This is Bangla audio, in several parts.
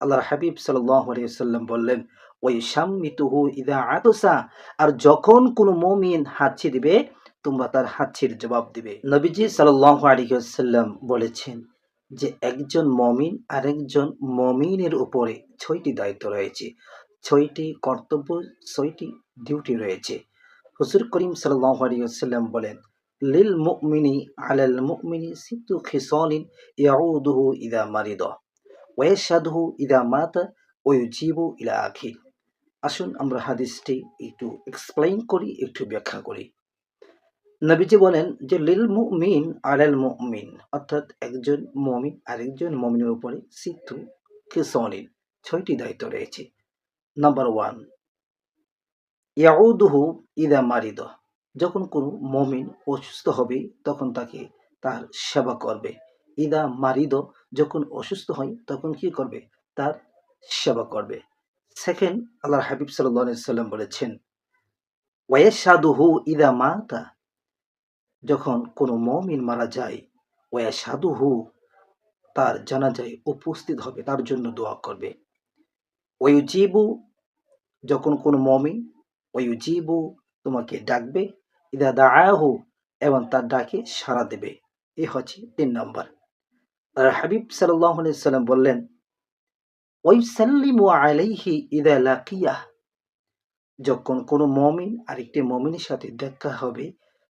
আল্লাহর হাবিব সাল্লাল্লাহু আলাইহি ওয়াসাল্লাম বললেন, ওই শাম্মিতুহু ইদা আতসা, আর যখন কোনো মুমিন হাঁচি দিবে তোমরা তার হাঁচির জবাব দিবে। নবীজি সাল্লাল্লাহু আলাইহি ওয়াসাল্লাম বলেছেন যে একজন মুমিন আরেকজন মুমিনের উপরে ৬টি দায়িত্ব রয়েছে, ৬টি কর্তব্য, ৬টি ডিউটি রয়েছে। হুজুর করিম সাল্লাল্লাহু আলাইহি ওয়াসাল্লাম বলেন, লিল মুমিনি আলাল মুমিনি সিত্তু খিসালিন ইয়াউদুহু ইদা মারিদা ওয়াশহাদুহু ইদা মাতা ওয়া ইউজিবু ইলা আখির। আসুন আমরা হাদিসটি একটু এক্সপ্লেইন করি, একটু ব্যাখ্যা করি। নবীজি বলেন যে লিল মুমিন আলাল মুমিন, অর্থাৎ একজন মুমিন আরেকজন মুমিনের উপরে সিত্তু খিসালিন ৬টি দায়িত্ব রয়েছে। নাম্বার 1, ইয়াউদুহু ইদা মারিদ, যখন কোনো মুমিন অসুস্থ হবে তখন তাকে তার সেবা করবে। ইদা মারিদ, যখন অসুস্থ হয় তখন কি করবে? তার সেবা করবে। সেকেন্ড, আল্লাহর হাবিব সাল্লাল্লাহু আলাইহি সাল্লাম বলেছেন, ওয়ায়াশহাদুহু ইদা মাতা, যখন কোনো মুমিন মারা যায়, ওয়ায়াশহাদুহু, তার জানাজায় উপস্থিত হবে, তার জন্য দোয়া করবে। ওয়ায়ুজিবু, যখন কোনো মুমিন, ওয়ায়ুজিবু, তোমাকে ডাকবে, ইদা দাআহু, এবং তার ডাকে সাড়া দেবে। এই হচ্ছে ৩ নম্বর। আর হাবিব সাল্লাল্লাহু আলাইহি সাল্লাম বললেন, ওয়াইসাল্লিমু আলাইহি ইদা লাকিয়াহ, যখন কোনো মুমিন আরেকটি মুমিনের সাথে দেখা হবে,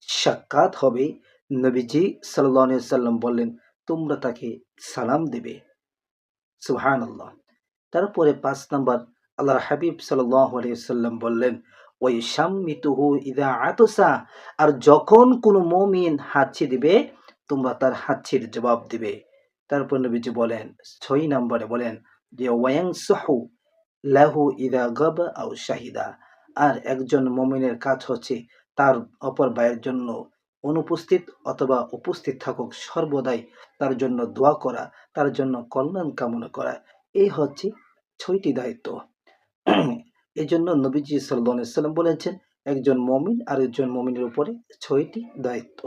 সাক্ষাৎ হবে, নবীজি সাল্লাল্লাহু আলাইহি সাল্লাম বললেন, তোমরা তাকে সালাম দেবে। সুবহানাল্লাহ। তারপরে ৫ নাম্বার, আল্লাহর হাবিব সাল্লাল্লাহু আলাইহি সাল্লাম বললেন, ওই শাম্মিতুহু ইদা আতসা, আর যখন কোনো মুমিন হাঁচি দিবে তোমরা তার হাঁচির জবাব দিবে। তারপর নবীজি বলেন ৬ নম্বরে বলেন যে ওয়ায়ানসাহু লাহু ইদা গাবা আও শাহিদা, আর একজন মুমিনের কাজ হচ্ছে তার অপর ভাইয়ের জন্য অনুপস্থিত অথবা উপস্থিত থাকুক সর্বদাই তার জন্য দোয়া করা, তার জন্য কল্যাণ কামনা করা। এই হচ্ছে ৬টি দায়িত্ব। এজন্য নবীজি সাল্লাল্লাহু আলাইহি সাল্লাম বলেছেন একজন মুমিন আরেকজন মুমিনের উপরে ৬টি দায়িত্ব।